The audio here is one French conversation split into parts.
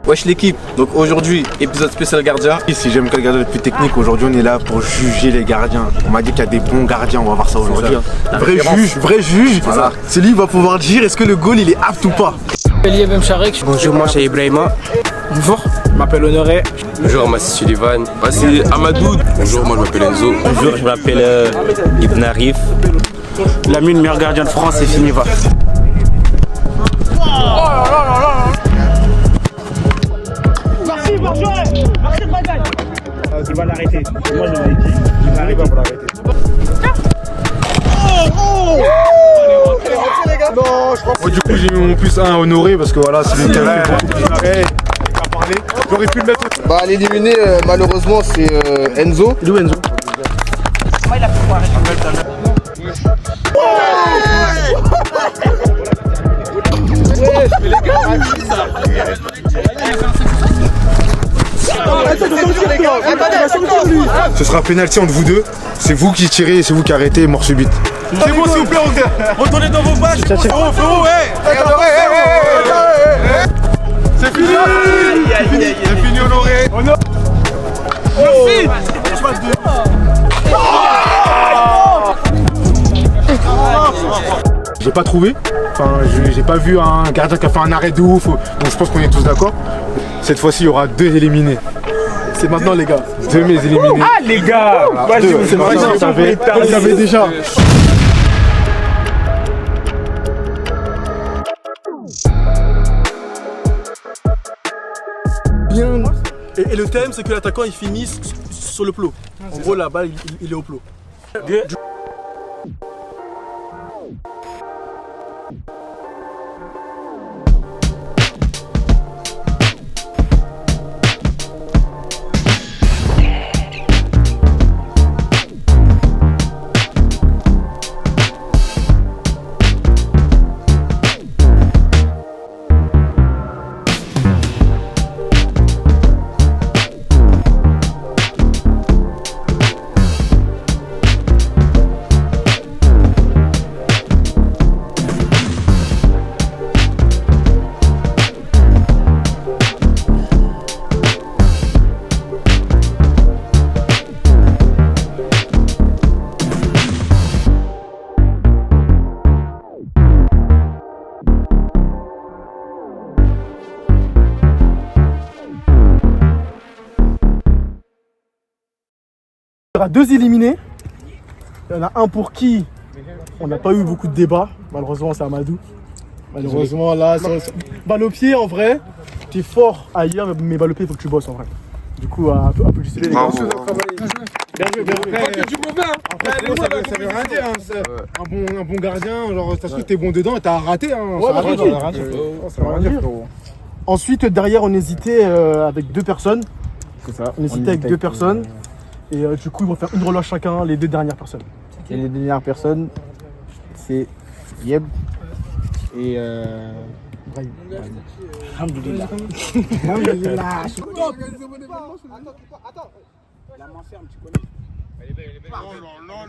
Wesh l'équipe, donc aujourd'hui, épisode spécial gardien. Si j'aime que le gardien le plus technique, aujourd'hui on est là pour juger les gardiens. On m'a dit qu'il y a des bons gardiens, on va voir ça aujourd'hui. Vrai juge, voilà. C'est lui qui va pouvoir dire est-ce que le goal il est apte ou pas. Bonjour, moi c'est Ibrahima. Bonjour, je m'appelle Honoré. Bonjour, moi c'est Sullivan. Moi c'est Amadou. Bonjour, moi je m'appelle Enzo. Bonjour, je m'appelle Ibn Arif. Lamine, meilleur gardien de France, c'est fini, va. Tu vas l'arrêter. Moi je l'avais dit. Il va arriver pour l'arrêter. Moi du coup j'ai mis mon plus 1 à Honoré parce que voilà c'est lui qui a fait beaucoup plus arrêt. J'aurais pu le mettre. Bah à l'éliminer malheureusement c'est Enzo. Il est où Enzo? Ce sera pénalty entre vous deux. C'est vous qui tirez et c'est vous qui arrêtez, mort subite. C'est bon s'il vous plaît, retournez dans vos pages. Frérot, C'est fini. C'est fini Honoré. Merci. J'ai pas trouvé, enfin j'ai pas vu un gardien qui a fait un arrêt de ouf, donc je pense qu'on est tous d'accord. Cette fois-ci il y aura 2 éliminés. C'est maintenant, les gars. 2 mes éliminés. Ah, les gars, C'est maintenant, vous savez déjà. Bien. Et le thème, c'est que l'attaquant il finisse sur le plot. En gros, la balle il est au plot. Il y aura 2 éliminés. Il y en a un pour qui on n'a pas eu beaucoup de débats. Malheureusement, c'est Amadou. Malheureusement, là, balle au pied, en vrai, t'es fort ailleurs, mais balle au pied, il faut que tu bosses en vrai. Du coup, un peu du CD, les gars. Bien joué. Après, ça veut rien dire. Un bon gardien, genre, ça se trouve, t'es bon dedans et t'as raté. Ça veut rien dire, frérot. Ensuite, derrière, on hésitait avec 2 personnes. C'est ça. On hésitait avec 2 personnes. Et du coup, ils vont faire une relâche chacun, les 2 dernières personnes. Et les dernières personnes, c'est Yeb et Brahim. Alhamdoulilah. Alhamdoulilah. La main ferme, tu connais. Elle est belle. Non.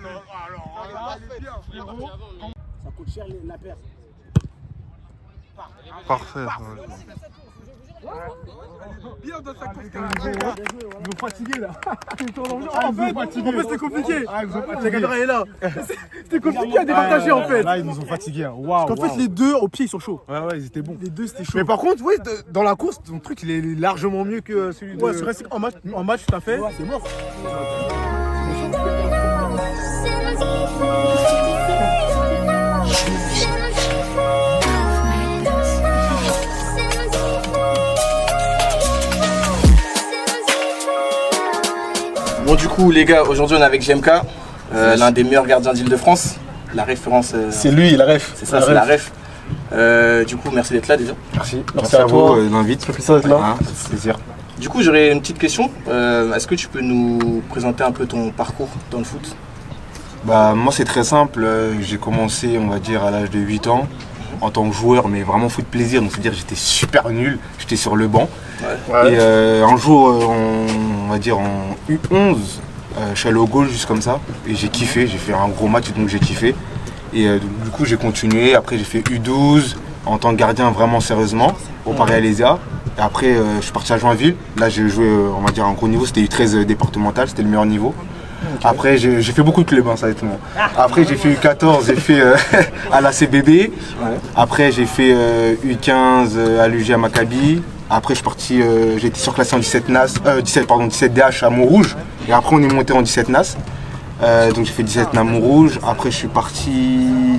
Ça coûte cher la paire. Parfait. Bien dans sa course. Ils vont fatiguer là. En fait, c'était compliqué. La caméra est là. C'était compliqué à départager en fait. Là, ils nous ont fatigués. Waouh. Parce qu'en fait, les 2 au pied ils sont chauds. Ouais, ils étaient bons. Les 2 c'était chaud. Mais par contre, oui, dans la course, ton truc il est largement mieux que celui de. Ouais, c'est vrai, en match, t'as fait, c'est mort. Bon du coup les gars, aujourd'hui on est avec GMK, l'un des meilleurs gardiens d'Île-de-France. La référence... C'est lui, la ref. C'est ça, c'est la ref. Du coup merci d'être là déjà. Merci à vous l'invite. Ça fait plaisir d'être là. C'est plaisir. Du coup j'aurais une petite question. Est-ce que tu peux nous présenter un peu ton parcours dans le foot? Bah moi c'est très simple, j'ai commencé on va dire à l'âge de 8 ans en tant que joueur mais vraiment foot plaisir, donc c'est-à-dire j'étais super nul, j'étais sur le banc. Ouais. Et un jour on va dire en U11 je suis allé au goal juste comme ça et j'ai kiffé, j'ai fait un gros match donc j'ai kiffé. Et du coup j'ai continué, après j'ai fait U12 en tant que gardien vraiment sérieusement au Paris Alésia. Et après, je suis parti à Joinville. Là, j'ai joué, on va dire, un gros niveau. C'était U13 départemental, c'était le meilleur niveau. Okay. Après, j'ai fait beaucoup de clubs, hein, ça va être bon. Après, j'ai fait U14, j'ai fait à la CBB. Ouais. Après, j'ai fait U15 à l'UG à Maccabi. Après, je suis parti, j'ai été surclassé en 17 DH à Montrouge. Et après, on est monté en 17 NAS. Donc, j'ai fait 17 NAS Montrouge. Après, je suis parti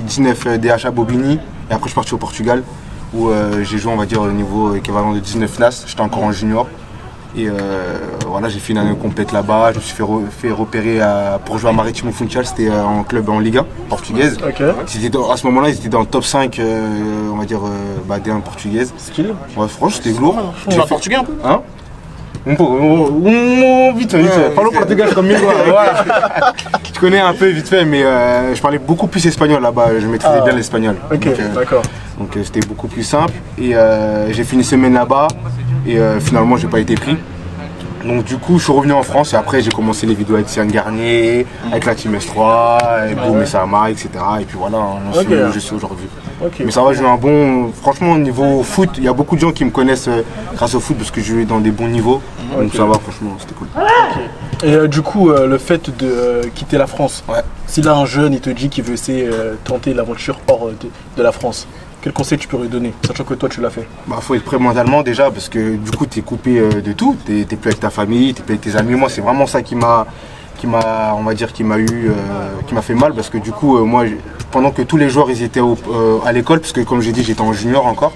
19 DH à Bobigny. Et après, je suis parti au Portugal où j'ai joué, on va dire, au niveau équivalent de 19 NAS. J'étais encore en junior. Et voilà, j'ai fait une année complète là-bas. Je me suis fait repérer pour jouer à Marítimo Funchal. C'était en club en Liga portugaise. Okay. À ce moment-là, ils étaient dans le top 5, on va dire, D1 portugaise. Stylé. Ouais, franchement, c'était lourd. Tu parles portugais un peu? Hein? Vite fait. Parle portugais comme moi. Voilà. Je connais un peu vite fait, mais je parlais beaucoup plus espagnol là-bas. Je maîtrisais bien l'espagnol. Ok, d'accord. Donc c'était beaucoup plus simple. Et j'ai fait une semaine là-bas. Et finalement, j'ai pas été pris. Donc du coup, je suis revenu en France et après, j'ai commencé les vidéos avec Sian Garnier, avec la Team S3, et Boum et Sama, etc. Et puis voilà, je suis aujourd'hui. Okay. Mais ça va, j'ai eu un bon... Franchement, au niveau foot, il y a beaucoup de gens qui me connaissent grâce au foot parce que je vais dans des bons niveaux. Donc ça va, franchement, c'était cool. Okay. Et du coup, le fait de quitter la France, si là un jeune, il te dit qu'il veut essayer tenter l'aventure hors de la France, quel conseil tu peux lui donner, sachant que toi tu l'as fait? Faut être prêt mentalement déjà parce que du coup tu es coupé de tout, t'es plus avec ta famille, t'es plus avec tes amis. Moi c'est vraiment ça qui m'a fait mal parce que du coup moi pendant que tous les joueurs ils étaient à l'école, parce que comme j'ai dit j'étais en junior encore,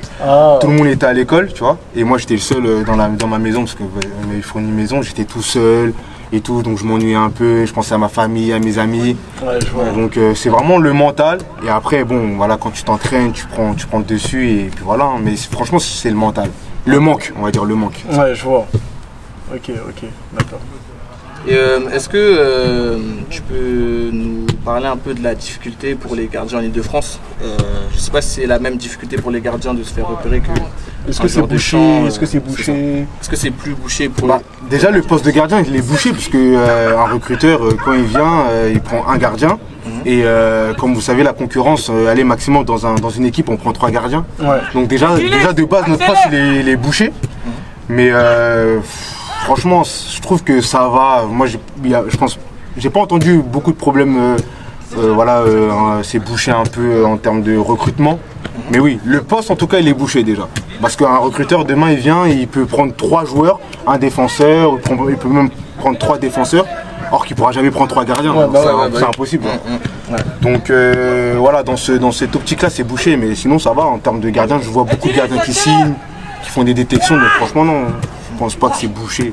tout le monde était à l'école, tu vois, et moi j'étais le seul dans ma maison parce qu'on m'avait fourni une maison, j'étais tout seul et tout, donc je m'ennuyais un peu, je pensais à ma famille, à mes amis. Ouais, je vois. Donc c'est vraiment le mental. Et après, bon, voilà, quand tu t'entraînes, tu prends le dessus et puis voilà. Mais franchement, c'est le mental. Le manque, on va dire le manque. Ouais, je vois. Ok, d'accord. Et est-ce que tu peux nous parler un peu de la difficulté pour les gardiens en Ile-de-France? Je sais pas si c'est la même difficulté pour les gardiens de se faire repérer que... Est-ce que c'est bouché? Est-ce que c'est bouché? Est-ce que c'est plus bouché pour... Déjà, le poste de gardien, il est bouché parce qu'un recruteur, quand il vient, il prend un gardien. Et comme vous savez, la concurrence, elle est maximum dans une équipe, on prend 3 gardiens. Ouais. Donc déjà de base, notre poste, il est bouché. Mais... franchement, je trouve que ça va. Moi, je pense, j'ai pas entendu beaucoup de problèmes. C'est bouché un peu en termes de recrutement. Mais oui, le poste en tout cas, il est bouché déjà. Parce qu'un recruteur demain, il vient, il peut prendre 3 joueurs, un défenseur, il peut même prendre 3 défenseurs, or qu'il pourra jamais prendre 3 gardiens. C'est impossible. Donc voilà, dans cette optique-là, c'est bouché. Mais sinon, ça va. En termes de gardiens, je vois beaucoup de gardiens qui signent, qui font des détections. Donc franchement, non. Je pense pas que c'est bouché.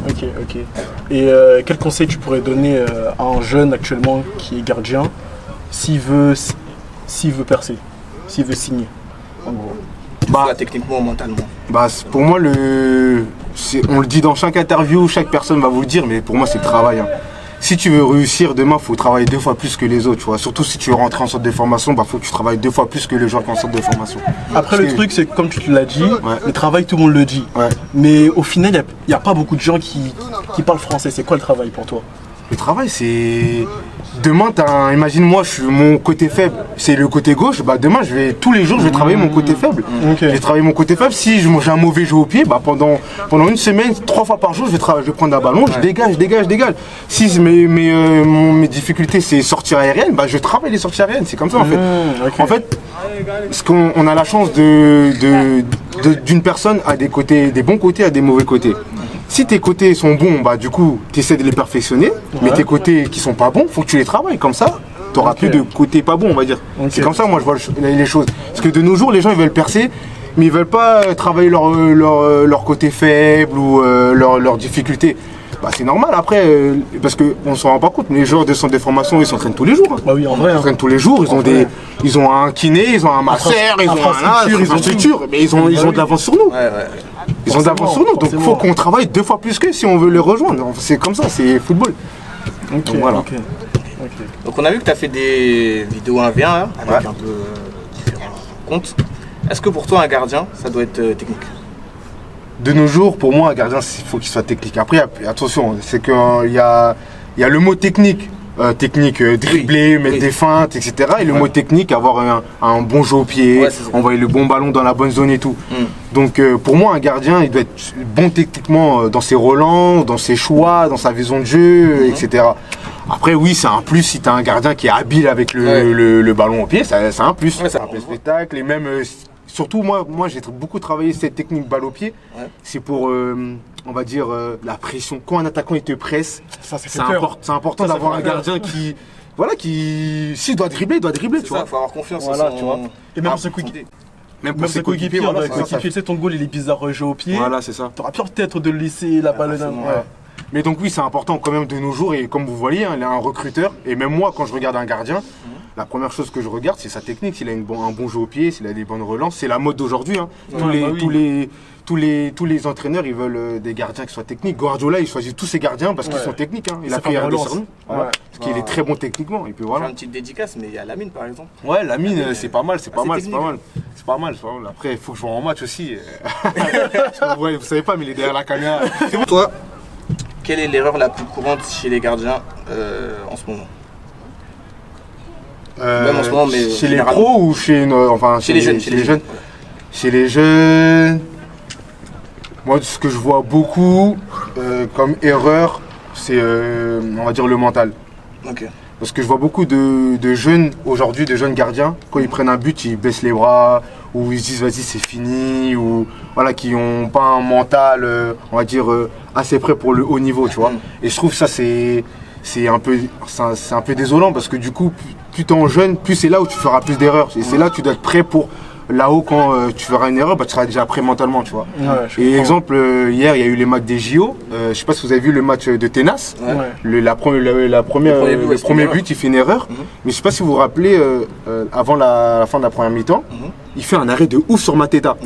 Ok. Et quel conseil tu pourrais donner à un jeune actuellement qui est gardien s'il veut percer, s'il veut signer, en gros? Techniquement ou mentalement? Pour moi, on le dit dans chaque interview, chaque personne va vous le dire, mais pour moi c'est le travail. Hein. Si tu veux réussir demain, il faut travailler 2 fois plus que les autres. Tu vois. Surtout si tu veux rentrer en centre de formation, faut que tu travailles 2 fois plus que les joueurs qui sont en centre de formation. Après, le truc, c'est que comme tu l'as dit, le travail, tout le monde le dit. Ouais. Mais au final, il n'y a pas beaucoup de gens qui parlent français. C'est quoi le travail pour toi? Le travail, c'est... Demain, imagine-moi, mon côté faible, c'est le côté gauche. Demain, tous les jours, je vais travailler mon côté faible. Okay. Je vais travailler mon côté faible. Si j'ai un mauvais jeu au pied, pendant une semaine, 3 fois par jour, je vais prendre un ballon, je dégage. Si mes difficultés, c'est sortir aérienne, je travaille les sorties aériennes. C'est comme ça, en fait. Okay. En fait, on a la chance d'une personne à des bons côtés, à des mauvais côtés. Si tes côtés sont bons, du coup, tu essaies de les perfectionner, mais tes côtés qui sont pas bons, faut que tu les travailles. Comme ça, tu n'auras plus de côtés pas bons, on va dire. C'est comme ça, moi, je vois les choses. Parce que de nos jours, les gens, ils veulent percer, mais ils veulent pas travailler leur côté faible ou leurs difficultés. C'est normal après, parce qu'on s'en rend pas compte, mais les joueurs de centre de formation, ils s'entraînent tous les jours. Oui, en vrai. Ils s'entraînent tous les jours, ils ont un kiné, ils ont un masseur, ils ont une structure, mais ils ont de l'avance sur nous. Ils ont de l'avance sur nous, donc il faut qu'on travaille 2 fois plus qu'eux si on veut les rejoindre. C'est comme ça, c'est football. Donc voilà. Donc on a vu que tu as fait des vidéos 1v1 avec un peu différents comptes. Est-ce que pour toi un gardien, ça doit être technique? De nos jours, pour moi, un gardien, il faut qu'il soit technique. Après, attention, c'est qu'il y a le mot technique. Dribbler, mettre des feintes, etc. Et le mot technique, avoir un bon jeu au pied, envoyer le bon ballon dans la bonne zone et tout. Donc pour moi, un gardien, il doit être bon techniquement dans ses relents, dans ses choix, dans sa vision de jeu, etc. Après, oui, c'est un plus si tu as un gardien qui est habile avec le ballon au pied, c'est un plus. Ouais, c'est un peu spectacle. Et même, surtout, moi j'ai beaucoup travaillé cette technique balle au pied. Ouais. C'est pour, on va dire, la pression. Quand un attaquant il te presse, c'est important d'avoir un gardien qui. Voilà, s'il doit dribbler, il doit dribbler, tu vois. Il faut avoir confiance voilà, en son... tu vois. Et même pour ses coéquipiers. Même pour ses coéquipiers, voilà, tu sais, ton goal il est bizarre joué au pied. Voilà, c'est ça. T'auras peur peut-être de laisser la balle. Ouais. Mais donc oui, c'est important quand même de nos jours. Et comme vous voyez, hein, il est un recruteur. Et même moi, quand je regarde un gardien, la première chose que je regarde, c'est sa technique. S'il a un bon jeu au pied, s'il a des bonnes relances. C'est la mode d'aujourd'hui. Hein. Tous les entraîneurs, ils veulent des gardiens qui soient techniques. Guardiola, il choisit tous ses gardiens parce qu'ils sont techniques. Hein. Il a fait un dessin. Voilà. Parce qu'il est très bon techniquement. Et puis voilà. J'ai une petite dédicace, mais il y a Lamine par exemple. Ouais, Lamine, c'est pas mal, c'est pas mal. Après, il faut que je joue en match aussi. Ouais, vous savez pas, mais il est derrière la caméra. Toi, quelle est l'erreur la plus courante chez les gardiens en ce moment? Même en ce moment, mais chez les pros ou chez les jeunes? Chez les jeunes, moi, ce que je vois beaucoup comme erreur, c'est, on va dire, le mental. Okay. Parce que je vois beaucoup de jeunes aujourd'hui, de jeunes gardiens, quand ils prennent un but, ils baissent les bras, ou ils se disent vas-y c'est fini, ou voilà, qui n'ont pas un mental, on va dire, assez prêt pour le haut niveau, tu vois. Et je trouve ça c'est un peu désolant parce que du coup, plus t'es en jeune, plus c'est là où tu feras plus d'erreurs. Et c'est là que tu dois être prêt pour là-haut quand tu feras une erreur, bah, tu seras déjà prêt mentalement, tu vois. Ouais, et exemple, hier, il y a eu les matchs des JO. Je sais pas si vous avez vu le match de Tenas. Ouais. Le premier but, il fait une erreur. Mais je sais pas si vous vous rappelez, avant la fin de la première mi-temps, il fait un arrêt de ouf sur Mateta.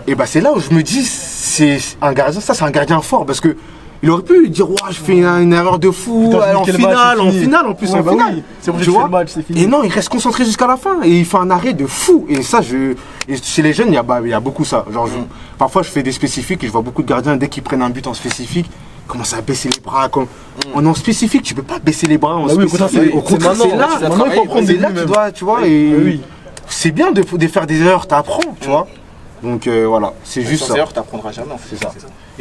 Et bah c'est là où je me dis, c'est un gardien fort parce que il aurait pu lui dire, je fais une erreur de fou, en finale, oui. C'est pour le match, c'est fini. Et non, il reste concentré jusqu'à la fin et il fait un arrêt de fou. Et ça, chez les jeunes, il y a beaucoup ça. Genre, parfois, je fais des spécifiques et je vois beaucoup de gardiens, dès qu'ils prennent un but en spécifique, commencent à baisser les bras. En spécifique, tu peux pas baisser les bras en spécifique. C'est là, il faut prendre des là que tu dois, tu vois. Et c'est bien de faire des erreurs, t'apprends, tu vois. Donc voilà, c'est juste ça. D'ailleurs, tu n'apprendras jamais en fait. C'est ça.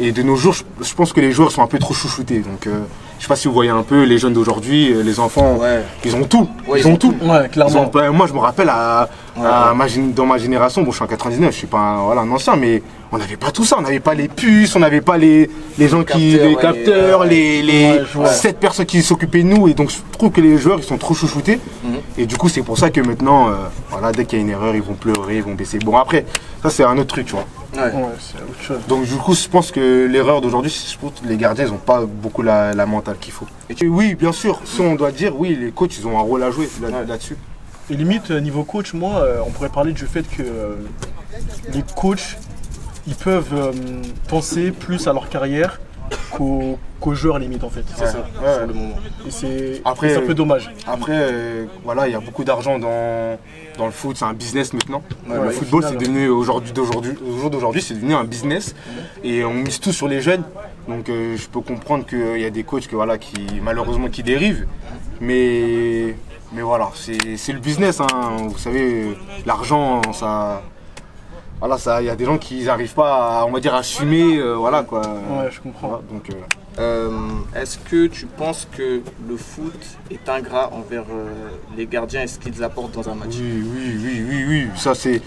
Et de nos jours, je pense que les joueurs sont un peu trop chouchoutés. Donc je sais pas si vous voyez un peu les jeunes d'aujourd'hui, les enfants, ils ont tout. Ils ont tout. Ouais, clairement. Moi, je me rappelle dans ma génération, bon, je suis en 99, je suis pas un ancien, mais on n'avait pas tout ça. On n'avait pas les puces, on n'avait pas les gens les capteurs, les 7 personnes qui s'occupaient de nous. Et donc je trouve que les joueurs, ils sont trop chouchoutés. Et du coup, c'est pour ça que maintenant, voilà, dès qu'il y a une erreur, ils vont pleurer, ils vont baisser. Bon, après, ça c'est un autre truc, tu vois. Ouais, c'est autre chose. Donc du coup, je pense que l'erreur d'aujourd'hui, je pense que les gardiens, ils n'ont pas beaucoup la mentale qu'il faut. Et oui, bien sûr, si on doit dire, oui, les coachs, ils ont un rôle à jouer là-dessus. Et limite, niveau coach, moi, on pourrait parler du fait que les coachs, ils peuvent penser plus à leur carrière qu'aux joueurs limite en fait. C'est ça, sur le moment. Et c'est un peu dommage. Après, voilà, il y a beaucoup d'argent dans le foot, c'est un business maintenant. Le football, c'est devenu au jour d'aujourd'hui, c'est devenu un business. Et on mise tout sur les jeunes. Donc je peux comprendre qu'il y a des coachs qui malheureusement qui dérivent. Mais voilà, c'est le business. Hein. Vous savez, l'argent, ça... Voilà, il y a des gens qui n'arrivent pas à, on va dire, assumer, voilà quoi. Ouais, je comprends. Voilà, donc, est-ce que tu penses que le foot est ingrat envers les gardiens et ce qu'ils apportent dans un match? Oui. Ça c'est.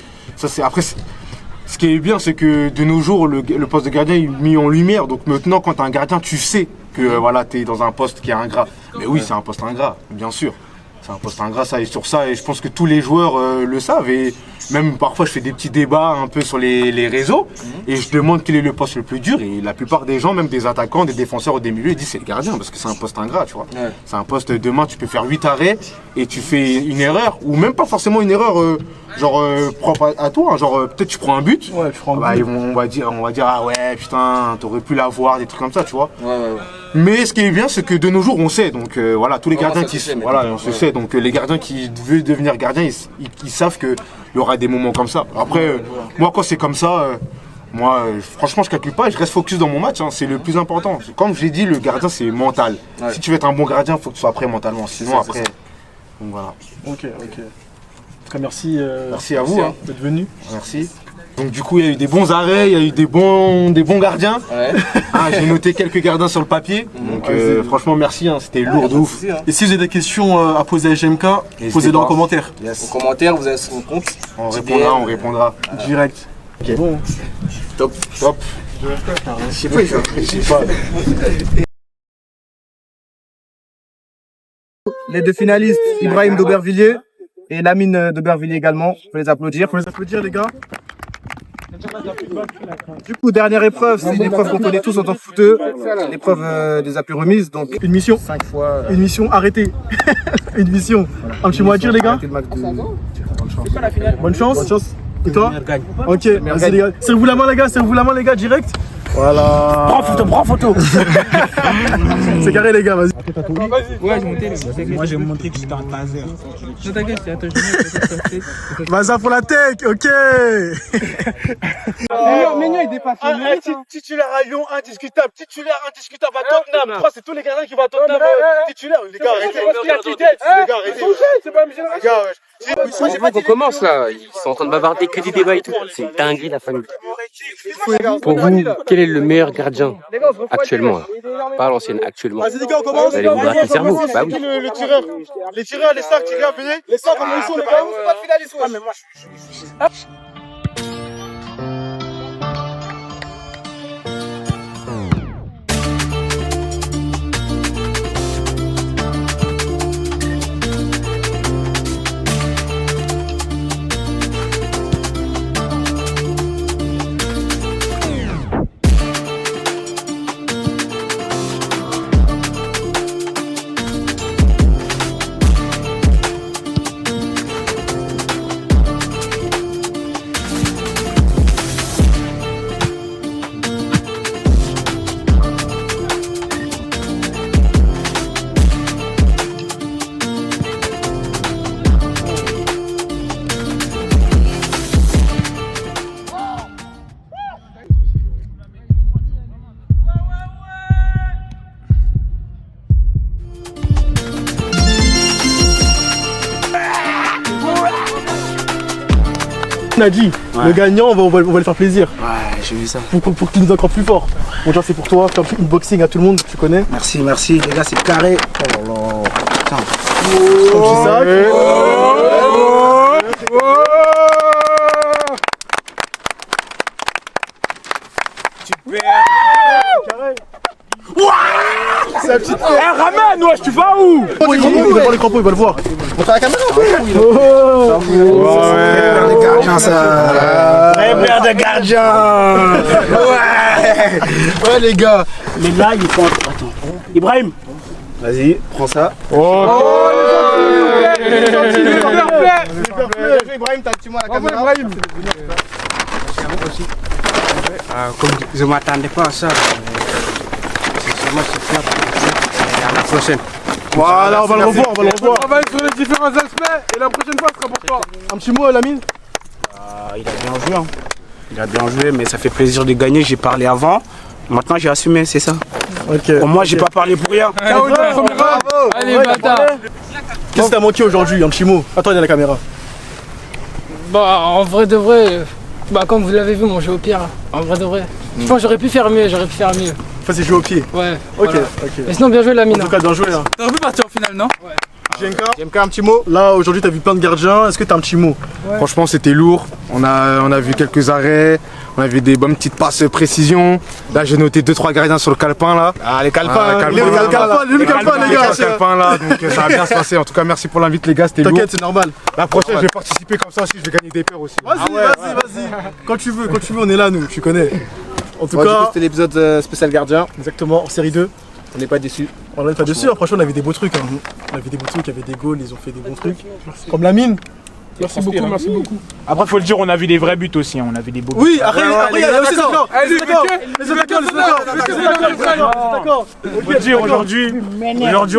Après, ce qui est bien, c'est que de nos jours, le poste de gardien est mis en lumière. Donc maintenant, quand tu es un gardien, tu sais que voilà, tu es dans un poste qui est ingrat. Mais oui, c'est un poste ingrat, bien sûr. C'est un poste ingrat, ça, et sur ça, et je pense que tous les joueurs le savent. Et même parfois, je fais des petits débats un peu sur les réseaux, et je demande quel est le poste le plus dur. Et la plupart des gens, même des attaquants, des défenseurs ou des milieux, ils disent c'est le gardien, parce que c'est un poste ingrat, tu vois. Ouais. C'est un poste, demain, tu peux faire 8 arrêts, et tu fais une erreur, ou même pas forcément une erreur propre à toi, hein, genre peut-être tu prends un but, on va dire ah ouais putain t'aurais pu l'avoir, des trucs comme ça, tu vois. Ouais. Mais ce qui est bien, c'est que de nos jours on sait, donc voilà, tous les gardiens qui on se sait, donc les gardiens qui veulent devenir gardiens, ils savent qu'il y aura des moments comme ça. Après moi quand c'est comme ça, franchement je calcule pas, je reste focus dans mon match, hein, c'est le plus important. Comme j'ai dit, le gardien c'est mental. Si tu veux être un bon gardien, il faut que tu sois prêt mentalement, sinon après donc voilà. Ok. Merci à vous d'être venu. Merci. Donc du coup, il y a eu des bons arrêts, il y a eu des bons gardiens. Ouais. J'ai noté quelques gardiens sur le papier. Donc franchement, merci, hein, c'était lourd de ouf. Et si vous avez des questions à poser à GMK, posez-les en commentaire. En commentaire, vous avez son compte. On répondra. Direct. Ok. Bon. Top. Je sais pas. Les deux finalistes, Ibrahim d'Aubervilliers et Lamine d'Aubervilliers également. Faut les applaudir. Faut les applaudir, les gars. Du coup, dernière épreuve, c'est une épreuve qu'on connaît tous en tant que footeux. L'épreuve des appuis remises. Donc, Une mission. 5 fois. Une mission arrêtée. Une mission. Un petit mot à dire, les gars. arrêter le match de- Bonne chance. Bonne chance. Et toi? Ok, vas-y les gars. Serrez-vous la main les gars, direct. Voilà. Prends photo. C'est carré les gars, vas-y. Moi, j'ai montré que j'étais en taser. Vas-y pour la tech, ok. il dépasse. Titulaire à Lyon, indiscutable. Titulaire indiscutable à Tottenham. Je crois que c'est tous les gardiens qui vont à Tottenham. Titulaire, les gars, arrêtez. Les gars, arrêtez. Les gars, On commence là, ils sont en train de bavarder que des débats et tout. C'est une dinguerie la famille. Pour vous, quel est le meilleur gardien actuellement là? Pas à l'ancienne, actuellement. Vas-y les gars, on commence. Vous allez vous gratter le cerveau. Bah oui. Le tireur. Les tireurs, les sacs, tireurs, venez. Les sacs, comme ils sont, les gars. On a dit, le gagnant, on va lui faire plaisir. Ouais, j'ai vu ça. Pour qu'il nous soit encore plus fort. Bon, genre, c'est pour toi, faire une boxing à tout le monde, tu connais. Merci. Les gars, c'est carré. Oh là là. Putain. Petit sac. C'est la petite. Ramène, wesh, tu vas où? Il va voir les crampons, il va le voir. Montre à la caméra. Ouais. Les gardiens, ça. Vrai père de gardien. Ouais, les gars. Mais là, il faut. Attends. Ibrahim. Vas-y, prends ça. Ibrahim, t'as un petit mot à la caméra. Comme je m'attendais pas à ça. À la prochaine. Voilà, on va le revoir, On travaille sur les différents aspects et la prochaine fois sera pour toi. Un petit mot, Lamine. Il a bien joué. Hein. Il a bien joué, mais ça fait plaisir de gagner. J'ai parlé avant. Maintenant, j'ai assumé, c'est ça. Ok. Au moins, j'ai pas parlé pour rien. Bravo. Allez, bâtard. Qu'est-ce que t'as manqué aujourd'hui, un petit mot? Attends, il y a la caméra. Bah, en vrai de vrai, comme vous l'avez vu, mon jeu au pire. En vrai de vrai. Je pense que j'aurais pu faire mieux. Enfin, c'est jouer au pied. Ouais. Ok, voilà. ok. Mais sinon, bien joué, En Lamine. tout cas, bien joué. Hein. T'aurais pu partir au final, non? GMK, un petit mot. Là, aujourd'hui, t'as vu plein de gardiens. Est-ce que t'as un petit mot? Franchement, c'était lourd. On a vu quelques arrêts. On a vu des bonnes petites passes précision. Là, j'ai noté 2-3 gardiens sur le calepin là. Ah, les calepins, calepins, les calepins, les gars. Le calepin là, donc ça va bien se passer. En tout cas, merci pour l'invite les gars, c'était lourd. T'inquiète, c'est normal. La prochaine, je vais participer comme ça aussi, je vais gagner des paires aussi. Vas-y. Quand tu veux, on est là, nous, tu connais. En tout Bon, du coup, cas, c'était l'épisode spécial gardien. exactement, en série 2. On n'est pas déçus. On n'est pas dessus, franchement, on avait des beaux trucs. Hein. On avait des beaux trucs, il y avait des goals, ils ont fait des bons trucs. Comme Lamine. Merci beaucoup. Après, faut le dire, on a vu des vrais buts aussi. On a vu des beaux buts. Oui, après, il y a aussi ça. Les d'accord. Faut le dire, aujourd'hui,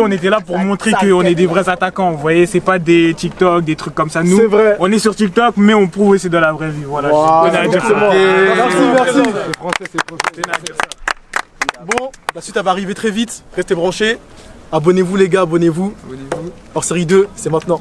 on était là pour montrer qu'on est des vrais attaquants. Vous voyez, c'est pas des TikTok, des trucs comme ça. Nous, C'est vrai. on est sur TikTok, mais on prouve aussi dans la vraie vie. Voilà, je tenais à dire ça. Merci. C'est français. Bon, la suite elle va arriver très vite. Restez branchés. Abonnez-vous les gars, abonnez-vous. Hors série 2, c'est maintenant.